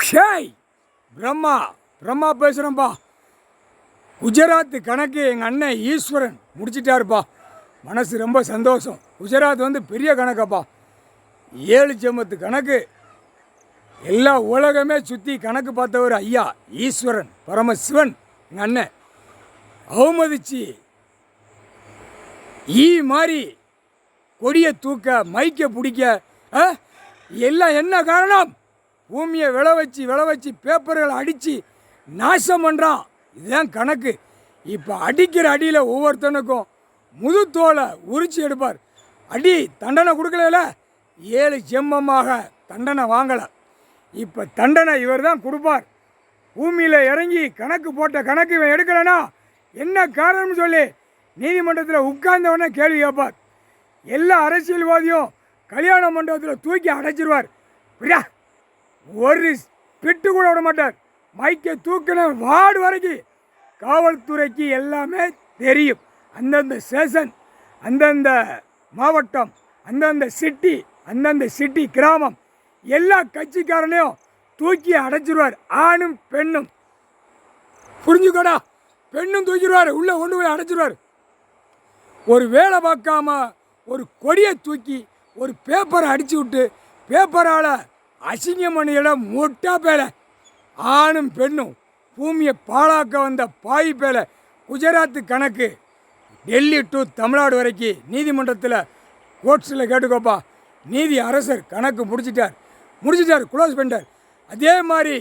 ஷேய் பிரம்மா பிரம்மா பேசுகிறேன்ப்பா. குஜராத் கணக்கு எங்கள் அண்ணன் ஈஸ்வரன் முடிச்சிட்டாருப்பா. மனசு ரொம்ப சந்தோஷம். குஜராத் பெரிய கணக்கப்பா. 7 ஜென்மத்து கணக்கு. எல்லா உலகமே சுற்றி கணக்கு பார்த்தவர் ஐயா ஈஸ்வரன் பரமசிவன் எங்கள் அண்ணன். அவமதிச்சு மாதிரி கொடியை தூக்க மைக்கை பிடிக்க எல்லாம் என்ன காரணம்? பூமியை விளை வச்சு பேப்பர்களை அடித்து நாசம் பண்ணுறான். இதுதான் கணக்கு. இப்போ அடிக்கிற அடியில் ஒவ்வொருத்தனுக்கும் முதுத்தோலை உரிச்சு எடுப்பார். அடி தண்டனை கொடுக்கல, 7 ஜென்மமாக தண்டனை வாங்கலை. இப்போ தண்டனை இவர் தான் கொடுப்பார். பூமியில் இறங்கி கணக்கு போட்ட கணக்கு இவன் எடுக்கலைன்னா என்ன காரணம்னு சொல்லி நீதிமன்றத்தில் உட்கார்ந்தவொடனே கேள்வி கேட்பார். எல்லா அரசியல்வாதியும் கல்யாண மண்டபத்தில் தூக்கி அடைச்சிருவார். ஒரு பிட்டு கூட விட மாட்டார். மைக்கை தூக்கின வார்டு வரைக்கும் காவல்துறைக்கு எல்லாமே தெரியும். அந்தந்த ஸ்டேஷன், அந்தந்த மாவட்டம், அந்தந்த சிட்டி கிராமம் எல்லா கட்சிக்காரனையும் தூக்கி அடைச்சிருவார். ஆணும் பெண்ணும் புரிஞ்சுக்கடா. பெண்ணும் தூக்கிடுவார், உள்ளே கொண்டு போய் அடைச்சிருவார். ஒரு வேலை பார்க்காம ஒரு கொடியை தூக்கி ஒரு பேப்பரை அடித்து விட்டு பேப்பரால் அசிங்கம் பண்ணிட மொட்டா பேலை. ஆணும் பெண்ணும் பூமியை பாழாக்க வந்த பாய் பேலை. குஜராத்து கணக்கு டெல்லி டு தமிழ்நாடு வரைக்கும் நீதிமன்றத்தில் கோர்ட்ஸில் கேட்டுக்கோப்பா. நீதி அரசர் கணக்கு முடிச்சிட்டார், க்ளோஸ் பண்ணிட்டார். அதே மாதிரி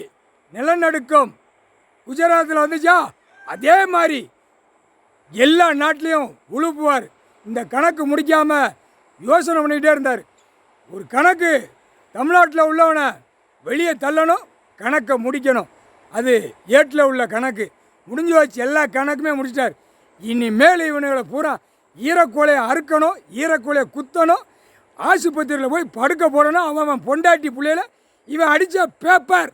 நிலநடுக்கம் குஜராத்தில் வந்துச்சா, அதே மாதிரி எல்லா நாட்டிலையும் உழுப்புவார். இந்த கணக்கு முடிக்காமல் யோசனை பண்ணிக்கிட்டே இருந்தார். ஒரு கணக்கு தமிழ்நாட்டில் உள்ளவனை வெளியே தள்ளணும், கணக்கை முடிக்கணும். அது ஏட்டில் உள்ள கணக்கு முடிஞ்சு வச்சு எல்லா கணக்குமே முடிச்சிட்டார். இனிமேல் இவனுங்களை பூரா ஈரக்கோலையை அறுக்கணும், ஈரக்கோலையை குத்தணும், ஆஸ்பத்திரியில் போய் படுக்க போடணும். அவன் பொண்டாட்டி பிள்ளையில இவன் அடித்த பேப்பர்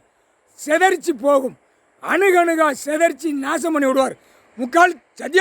செதறிச்சு போகும். அணுகணுகா செதறிச்சு நாசம் பண்ணி விடுவார். முக்கால் சத்தியா